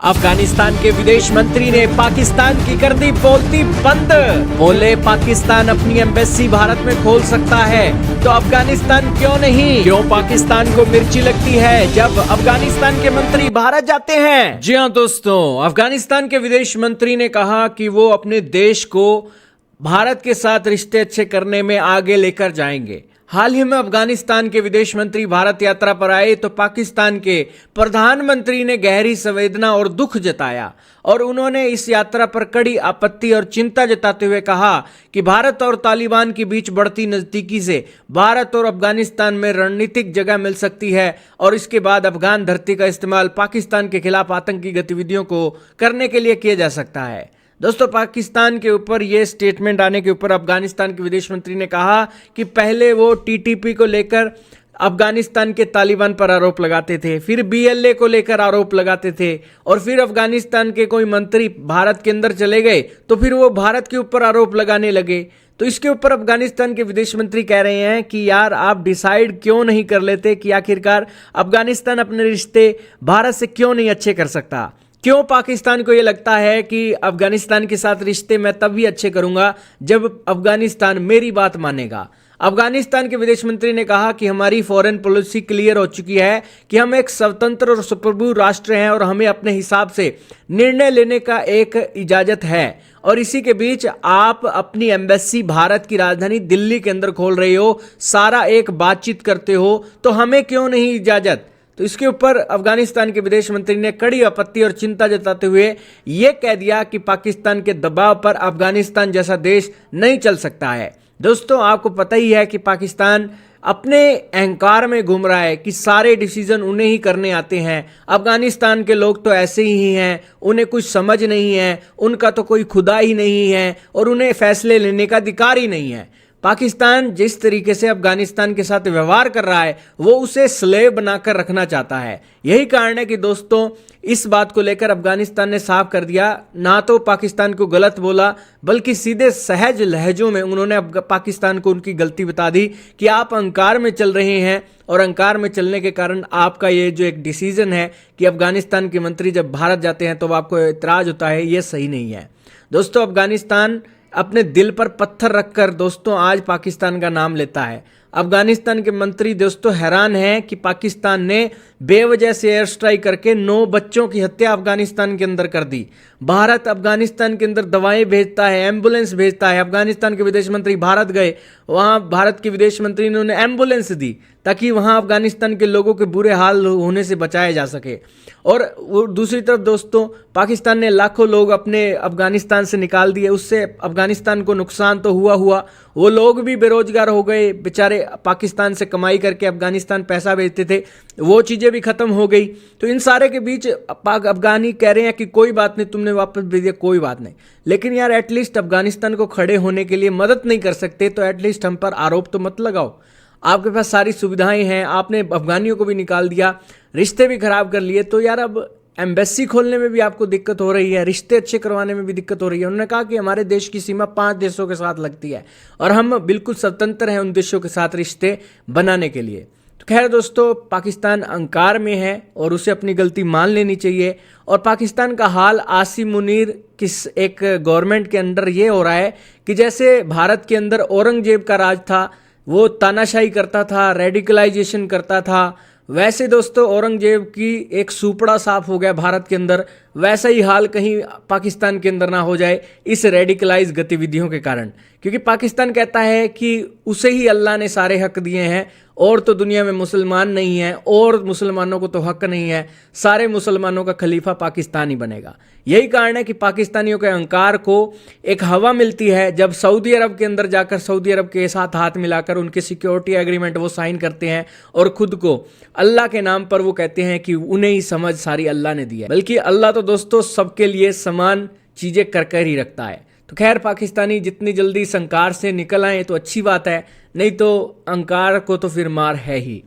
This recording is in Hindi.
अफगानिस्तान के विदेश मंत्री ने पाकिस्तान की कर दी बोलती बंद। बोले पाकिस्तान अपनी एम्बेसी भारत में खोल सकता है तो अफगानिस्तान क्यों नहीं। क्यों पाकिस्तान को मिर्ची लगती है जब अफगानिस्तान के मंत्री भारत जाते हैं। जी हाँ दोस्तों, अफगानिस्तान के विदेश मंत्री ने कहा कि वो अपने देश को भारत के साथ रिश्ते अच्छे करने में आगे लेकर जाएंगे। हाल ही में अफगानिस्तान के विदेश मंत्री भारत यात्रा पर आए तो पाकिस्तान के प्रधानमंत्री ने गहरी संवेदना और दुख जताया और उन्होंने इस यात्रा पर कड़ी आपत्ति और चिंता जताते हुए कहा कि भारत और तालिबान के बीच बढ़ती नजदीकी से भारत और अफगानिस्तान में रणनीतिक जगह मिल सकती है और इसके बाद अफगान धरती का इस्तेमाल पाकिस्तान के खिलाफ आतंकी गतिविधियों को करने के लिए किया जा सकता है। दोस्तों, पाकिस्तान के ऊपर यह स्टेटमेंट आने के ऊपर अफगानिस्तान के विदेश मंत्री ने कहा कि पहले वो टीटीपी को लेकर अफगानिस्तान के तालिबान पर आरोप लगाते थे, फिर बीएलए को लेकर आरोप लगाते थे और फिर अफगानिस्तान के कोई मंत्री भारत के अंदर चले गए तो फिर वो भारत के ऊपर आरोप लगाने लगे। तो इसके ऊपर अफगानिस्तान के विदेश मंत्री कह रहे हैं कि यार आप डिसाइड क्यों नहीं कर लेते कि आखिरकार अफगानिस्तान अपने रिश्ते भारत से क्यों नहीं अच्छे कर सकता। क्यों पाकिस्तान को यह लगता है कि अफगानिस्तान के साथ रिश्ते मैं तभी अच्छे करूंगा जब अफगानिस्तान मेरी बात मानेगा। अफगानिस्तान के विदेश मंत्री ने कहा कि हमारी फॉरेन पॉलिसी क्लियर हो चुकी है कि हम एक स्वतंत्र और सुप्रभु राष्ट्र हैं और हमें अपने हिसाब से निर्णय लेने का एक इजाजत है और इसी के बीच आप अपनी एम्बेसी भारत की राजधानी दिल्ली के अंदर खोल रहे हो, सारा एक बातचीत करते हो, तो हमें क्यों नहीं इजाजत। तो इसके ऊपर अफगानिस्तान के विदेश मंत्री ने कड़ी आपत्ति और चिंता जताते हुए यह कह दिया कि पाकिस्तान के दबाव पर अफगानिस्तान जैसा देश नहीं चल सकता है। दोस्तों, आपको पता ही है कि पाकिस्तान अपने अहंकार में घूम रहा है कि सारे डिसीजन उन्हें ही करने आते हैं। अफगानिस्तान के लोग तो ऐसे ही हैं, उन्हें कुछ समझ नहीं है, उनका तो कोई खुदा ही नहीं है और उन्हें फैसले लेने का अधिकार ही नहीं है। पाकिस्तान जिस तरीके से अफगानिस्तान के साथ व्यवहार कर रहा है वो उसे स्लेव बनाकर रखना चाहता है। यही कारण है कि दोस्तों इस बात को लेकर अफगानिस्तान ने साफ कर दिया, ना तो पाकिस्तान को गलत बोला बल्कि सीधे सहज लहजों में उन्होंने पाकिस्तान को उनकी गलती बता दी कि आप अहंकार में चल रहे हैं और अहंकार में चलने के कारण आपका ये जो एक डिसीजन है कि अफगानिस्तान के मंत्री जब भारत जाते हैं तो आपको एतराज होता है, ये सही नहीं है। दोस्तों, अफगानिस्तान अपने दिल पर पत्थर रखकर दोस्तों आज पाकिस्तान का नाम लेता है। अफगानिस्तान के मंत्री दोस्तों हैरान हैं कि पाकिस्तान ने बेवजह से एयर स्ट्राइक करके 9 बच्चों की हत्या अफगानिस्तान के अंदर कर दी। भारत अफगानिस्तान के अंदर दवाएं भेजता है, एम्बुलेंस भेजता है। अफगानिस्तान के विदेश मंत्री भारत गए, वहां भारत के विदेश मंत्री ने उन्हें एम्बुलेंस दी ताकि वहां अफगानिस्तान के लोगों के बुरे हाल होने से बचाया जा सके। और दूसरी तरफ दोस्तों पाकिस्तान ने लाखों लोग अपने अफगानिस्तान से निकाल दिए, उससे अफगानिस्तान को नुकसान तो हुआ, वो लोग भी बेरोजगार हो गए। बेचारे पाकिस्तान से कमाई करके अफगानिस्तान पैसा भेजते थे, वो चीज़ें भी ख़त्म हो गई। तो इन सारे के बीच अफगानी कह रहे हैं कि कोई बात नहीं, तुमने वापस भेज दिया, कोई बात नहीं। लेकिन यार एटलीस्ट अफगानिस्तान को खड़े होने के लिए मदद नहीं कर सकते तो एटलीस्ट हम पर आरोप तो मत लगाओ। आपके पास सारी सुविधाएं हैं, आपने अफगानियों को भी निकाल दिया, रिश्ते भी खराब कर लिए, तो यार अब एम्बेसी खोलने में भी आपको दिक्कत हो रही है, रिश्ते अच्छे करवाने में भी दिक्कत हो रही है। उन्होंने कहा कि हमारे देश की सीमा 5 देशों के साथ लगती है और हम बिल्कुल स्वतंत्र हैं उन देशों के साथ रिश्ते बनाने के लिए। तो खैर दोस्तों, पाकिस्तान अहंकार में है और उसे अपनी गलती मान लेनी चाहिए। और पाकिस्तान का हाल आसिम मुनीर किस एक गवर्नमेंट के अंडर ये हो रहा है कि जैसे भारत के अंदर औरंगजेब का राज था, वो तानाशाही करता था, रेडिकलाइजेशन करता था, वैसे दोस्तों औरंगजेब की एक सुपड़ा साफ हो गया भारत के अंदर। वैसा ही हाल कहीं पाकिस्तान के अंदर ना हो जाए इस रेडिकलाइज गतिविधियों के कारण, क्योंकि पाकिस्तान कहता है कि उसे ही अल्लाह ने सारे हक दिए हैं और तो दुनिया में मुसलमान नहीं है और मुसलमानों को तो हक नहीं है, सारे मुसलमानों का खलीफा पाकिस्तान ही बनेगा। यही कारण है कि पाकिस्तानियों के अहंकार को एक हवा मिलती है जब सऊदी अरब के अंदर जाकर सऊदी अरब के साथ हाथ मिलाकर उनके सिक्योरिटी एग्रीमेंट वो साइन करते हैं और खुद को अल्लाह के नाम पर वो कहते हैं कि उन्हें ही समझ सारी अल्लाह ने दी है। बल्कि अल्लाह तो दोस्तों सबके लिए समान चीज़ें कर कर ही रखता है। तो खैर पाकिस्तानी जितनी जल्दी इस अहंकार से निकल आए तो अच्छी बात है, नहीं तो अहंकार को तो फिर मार है ही।